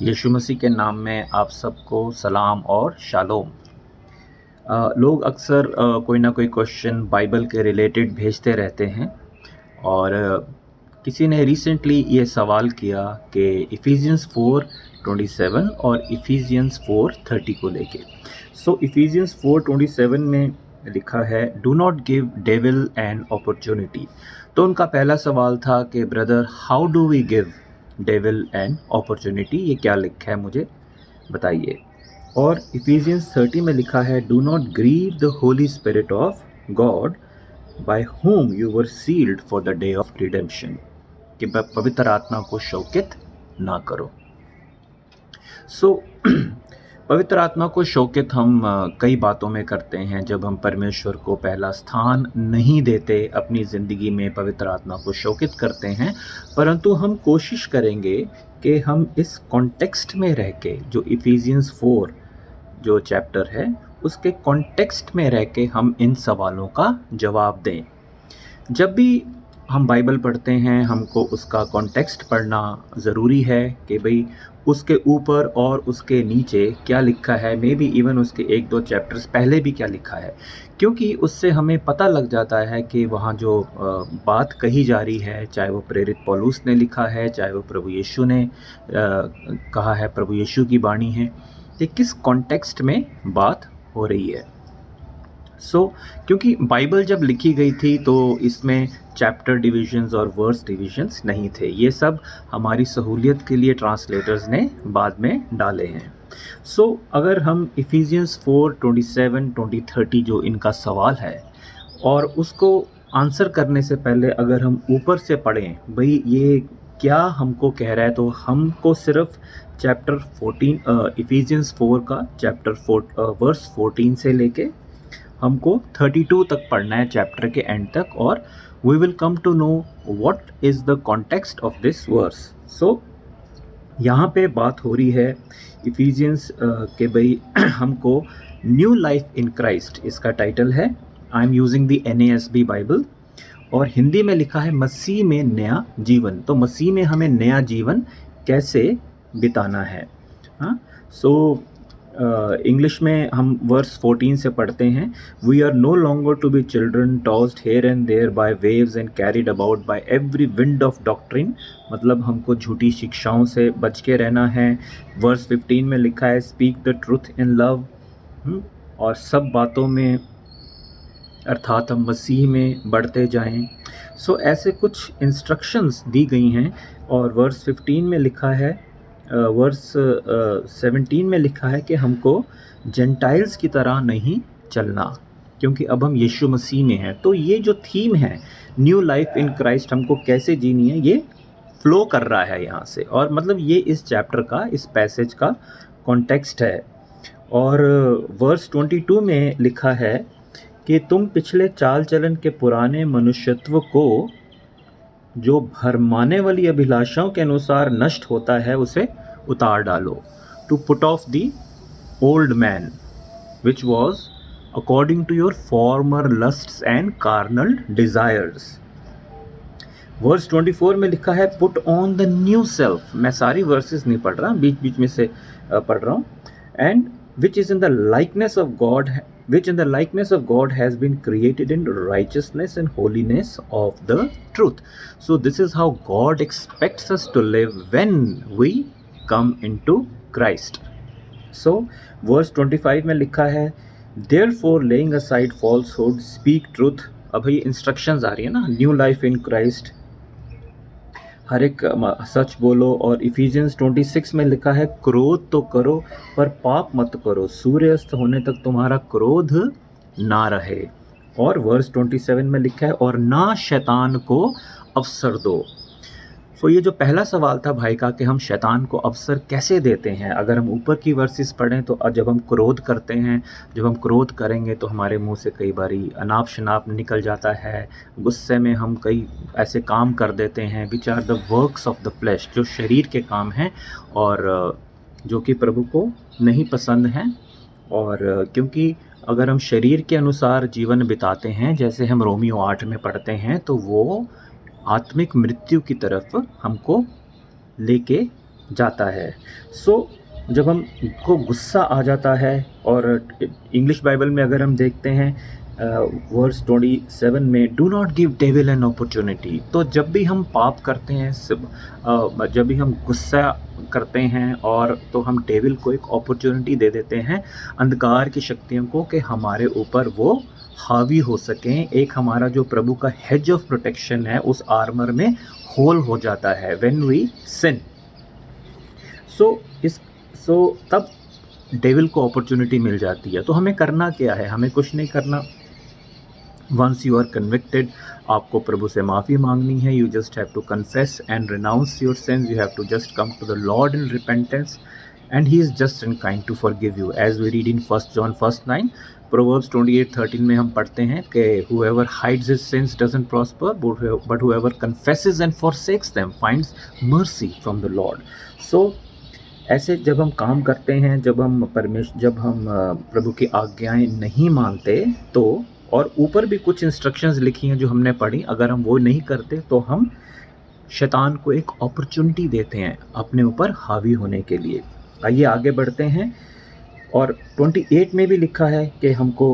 यीशु मसीह के नाम में आप सबको सलाम और शालोम। लोग अक्सर कोई ना कोई क्वेश्चन बाइबल के रिलेटेड भेजते रहते हैं और किसी ने रिसेंटली ये सवाल किया कि इफ़िजियंस 4:27 और इफ़िजियंस 4:30 को लेके। सो इफ़िजियंस 4:27 में लिखा है, do not give devil an opportunity. तो उनका पहला सवाल था कि brother, how do we give devil an opportunity, ये क्या लिखा है मुझे बताइए। और इफ़िजियंस 30 में लिखा है, do not grieve the Holy Spirit of God by whom you were sealed for the day of redemption, कि पवित्र आत्मा को शौकित ना करो। सो पवित्र आत्मा को शौकित हम कई बातों में करते हैं। जब हम परमेश्वर को पहला स्थान नहीं देते अपनी ज़िंदगी में, पवित्र आत्मा को शौकित करते हैं। परंतु हम कोशिश करेंगे कि हम इस कॉन्टेक्स्ट में रह के, जो इफ़िजियंस 4 जो चैप्टर है उसके कॉन्टेक्स्ट में रह के हम इन सवालों का जवाब दें। जब भी हम बाइबल पढ़ते हैं, हमको उसका कॉन्टेक्स्ट पढ़ना ज़रूरी है कि भाई उसके ऊपर और उसके नीचे क्या लिखा है, मे बी इवन उसके 1-2 चैप्टर्स पहले भी क्या लिखा है, क्योंकि उससे हमें पता लग जाता है कि वहाँ जो बात कही जा रही है, चाहे वो प्रेरित पौलुस ने लिखा है, चाहे वो प्रभु यीशु ने कहा है, प्रभु यीशु की वाणी है, कि किस कॉन्टेक्स्ट में बात हो रही है। क्योंकि बाइबल जब लिखी गई थी तो इसमें चैप्टर डिविजन्स और वर्स डिविजन्स नहीं थे। ये सब हमारी सहूलियत के लिए ट्रांसलेटर्स ने बाद में डाले हैं। अगर हम इफ़िजियंस 4:27-30 जो इनका सवाल है, और उसको आंसर करने से पहले अगर हम ऊपर से पढ़ें, भाई ये क्या हमको कह रहा है, तो हमको सिर्फ चैप्टर 14 इफ़िजियंस 4 का चैप्टर 4 वर्स 14 से लेके हमको 32 तक पढ़ना है चैप्टर के एंड तक, और we will come to know what is the context of this verse. यहाँ पे बात हो रही है इफ़िजियंस के भाई हमको न्यू लाइफ इन क्राइस्ट, इसका टाइटल है। I am using the NASB Bible, और हिंदी में लिखा है मसीह में नया जीवन। तो मसीह में हमें नया जीवन कैसे बिताना है। हाँ, इंग्लिश में हम वर्स 14 से पढ़ते हैं, we are no longer to be children tossed here and there by waves and carried about by every wind of doctrine. मतलब हमको झूठी शिक्षाओं से बच के रहना है। वर्स 15 में लिखा है, speak the truth in love, और सब बातों में, अर्थात हम मसीह में बढ़ते जाएं। ऐसे कुछ इंस्ट्रक्शंस दी गई हैं। और वर्स 15 में लिखा है, वर्स 17 में लिखा है कि हमको जेंटाइल्स की तरह नहीं चलना, क्योंकि अब हम यीशु मसीह में हैं। तो ये जो थीम है न्यू लाइफ इन क्राइस्ट, हमको कैसे जीनी है, ये फ्लो कर रहा है यहाँ से। और मतलब ये इस चैप्टर का, इस पैसेज का कॉन्टेक्स्ट है। और वर्स 22 में लिखा है कि तुम पिछले चाल चलन के पुराने मनुष्यत्व को, जो भरमाने वाली अभिलाषाओं के अनुसार नष्ट होता है, उसे उतार डालो। To put off the old man which was according to your former lusts and carnal desires. Verse 24 में लिखा है, put on the new self. मैं सारी वर्सेस नहीं पढ़ रहा, बीच बीच में से पढ़ रहा हूँ। And which in the likeness of God has been created in righteousness and holiness of the truth. So this is how God expects us to live when we come into Christ. So verse 25 में लिखा है, therefore laying aside falsehood speak truth। अब ये instructions आ रही है ना, new life in Christ, हर एक सच बोलो। और इफ़िजियंस 26 में लिखा है, क्रोध तो करो पर पाप मत करो, सूर्यास्त होने तक तुम्हारा क्रोध ना रहे। और वर्स 27 में लिखा है, और ना शैतान को अवसर दो। ये जो पहला सवाल था भाई का कि हम शैतान को अवसर कैसे देते हैं, अगर हम ऊपर की वर्सेस पढ़ें तो जब हम क्रोध करते हैं, जब हम क्रोध करेंगे तो हमारे मुंह से कई बारी अनाप शनाप निकल जाता है। गुस्से में हम कई ऐसे काम कर देते हैं which are the works of the flesh, जो शरीर के काम हैं और जो कि प्रभु को नहीं पसंद हैं। और क्योंकि अगर हम शरीर के अनुसार जीवन बिताते हैं, जैसे हम रोमियो 8 में पढ़ते हैं, तो वो आत्मिक मृत्यु की तरफ हमको लेके जाता है। सो जब हम को गुस्सा आ जाता है, और इंग्लिश बाइबल में अगर हम देखते हैं वर्स 27 में, do not give devil an opportunity. तो जब भी हम पाप करते हैं, जब भी हम गुस्सा करते हैं, और तो हम डेविल को एक अपॉर्चुनिटी दे देते हैं, अंधकार की शक्तियों को, कि हमारे ऊपर वो हावी हो सकें। एक हमारा जो प्रभु का हेज ऑफ प्रोटेक्शन है उस आर्मर में होल हो जाता है व्हेन वी सिन। सो तब डेविल को अपॉर्चुनिटी मिल जाती है। तो हमें करना क्या है? हमें कुछ नहीं करना। वंस यू आर कन्विक्टेड, आपको प्रभु से माफ़ी मांगनी है। You just have to confess and renounce your sins. You have to just come to the Lord in repentance, and he is just and kind to forgive you, as we read in 1 John 1:9. Proverbs 28:13 में हम पढ़ते हैं कि whoever hides his sins doesn't prosper, but whoever confesses and forsakes them finds mercy from the Lord. So ऐसे जब हम काम करते हैं, जब हम प्रभु की आज्ञाएं नहीं मानते, तो और ऊपर भी कुछ इंस्ट्रक्शंस लिखी हैं जो हमने पढ़ी, अगर हम वो नहीं करते तो हम शैतान को एक अपॉर्चुनिटी देते हैं अपने ऊपर हावी होने के लिए। आइए आगे बढ़ते हैं। और 28 में भी लिखा है कि हमको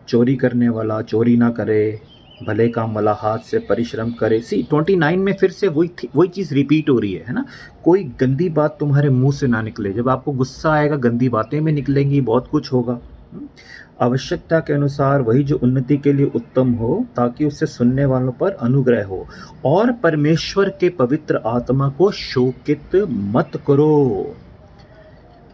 चोरी करने वाला चोरी ना करे, भले काम वाला हाथ से परिश्रम करे। 29 में फिर से वही चीज़ रिपीट हो रही है ना। कोई गंदी बात तुम्हारे मुंह से ना निकले। जब आपको गुस्सा आएगा, गंदी बातें भी निकलेंगी, बहुत कुछ होगा। आवश्यकता के अनुसार वही जो उन्नति के लिए उत्तम हो, ताकि उससे सुनने वालों पर अनुग्रह हो। और परमेश्वर के पवित्र आत्मा को शोकित मत करो।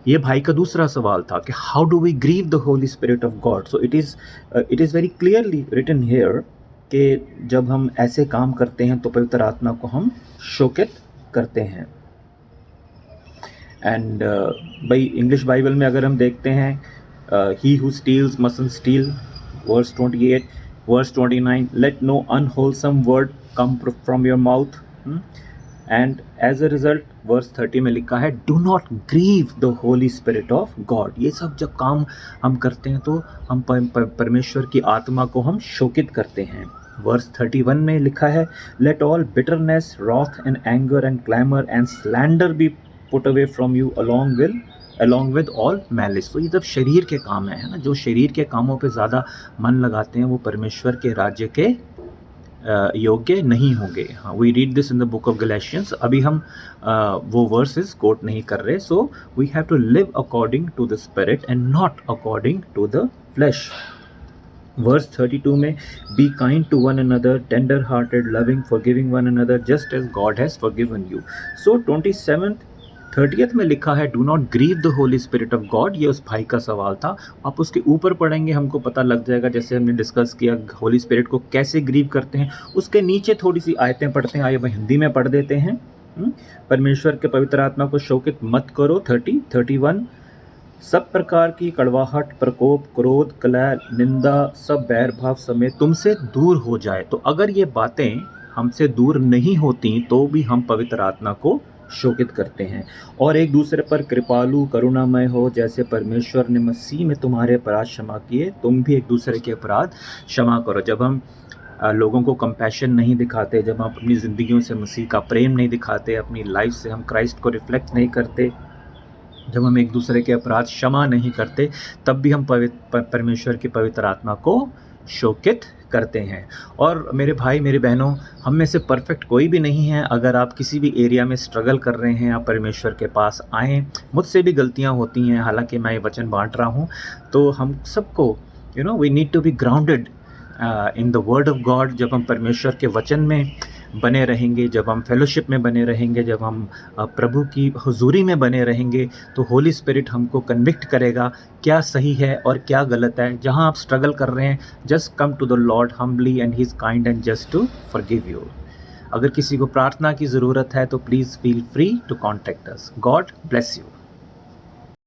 ये भाई का दूसरा सवाल था कि how do we grieve the Holy Spirit of God. So it is very clearly written here कि जब हम ऐसे काम करते हैं तो पवित्र आत्मा को हम शोकित करते हैं। एंड भाई इंग्लिश बाइबल में अगर हम देखते हैं, he who steals mustn't steal, verse 28, verse 29, let no unwholesome word come from your mouth, and as a result verse 30 में लिखा है do not grieve the holy spirit of God। ये सब जब काम हम करते हैं तो हम परमेश्वर की आत्मा को हम शोकित करते हैं। वर्स 31 में लिखा है let all bitterness, wrath and anger and clamor and slander be put away from you along with all malice। तो ये जब शरीर के काम है ना, जो शरीर के कामों पे ज़्यादा मन लगाते हैं वो परमेश्वर के राज्य के योग्य नहीं होंगे। हाँ, we read this in the book of Galatians. अभी हम वो वर्सेस कोट नहीं कर रहे। So we have to live according to the spirit and not according to the flesh. Verse 32 में be kind to one another, tender hearted, loving, forgiving one another just as God has forgiven you. So 30th में लिखा है do not grieve the Holy Spirit of God. ये उस भाई का सवाल था। आप उसके ऊपर पढ़ेंगे, हमको पता लग जाएगा, जैसे हमने डिस्कस किया होली स्पिरिट को कैसे ग्रीव करते हैं। उसके नीचे थोड़ी सी आयतें पढ़ते हैं। आइए वह हिंदी में पढ़ देते हैं। परमेश्वर के पवित्र आत्मा को शोकित मत करो। 31 सब प्रकार की कड़वाहट, प्रकोप, क्रोध, कलह, निंदा, सब बैर भाव समेत तुमसे दूर हो जाए। तो अगर ये बातें हमसे दूर नहीं होती तो भी हम पवित्र आत्मा को शोकित करते हैं। और एक दूसरे पर कृपालु, करुणामय हो, जैसे परमेश्वर ने मसीह में तुम्हारे अपराध क्षमा किए, तुम भी एक दूसरे के अपराध क्षमा करो। जब हम लोगों को कंपैशन नहीं दिखाते, जब हम अपनी ज़िंदगियों से मसीह का प्रेम नहीं दिखाते, अपनी लाइफ से हम क्राइस्ट को रिफ्लेक्ट नहीं करते, जब हम एक दूसरे के अपराध क्षमा नहीं करते, तब भी हम परमेश्वर की पवित्र आत्मा को शोकित करते हैं। और मेरे भाई, मेरी बहनों, हम में से परफेक्ट कोई भी नहीं है। अगर आप किसी भी एरिया में स्ट्रगल कर रहे हैं, आप परमेश्वर के पास आएँ। मुझसे भी गलतियां होती हैं, हालांकि मैं ये वचन बांट रहा हूँ। तो हम सबको we need to be grounded in the word of God. जब हम परमेश्वर के वचन में बने रहेंगे, जब हम फेलोशिप में बने रहेंगे, जब हम प्रभु की हुजूरी में बने रहेंगे, तो होली स्पिरिट हमको कन्विक्ट करेगा क्या सही है और क्या गलत है। जहाँ आप स्ट्रगल कर रहे हैं, just come to the Lord humbly and he is kind and just to forgive you. अगर किसी को प्रार्थना की ज़रूरत है तो please feel free to contact us. God bless you.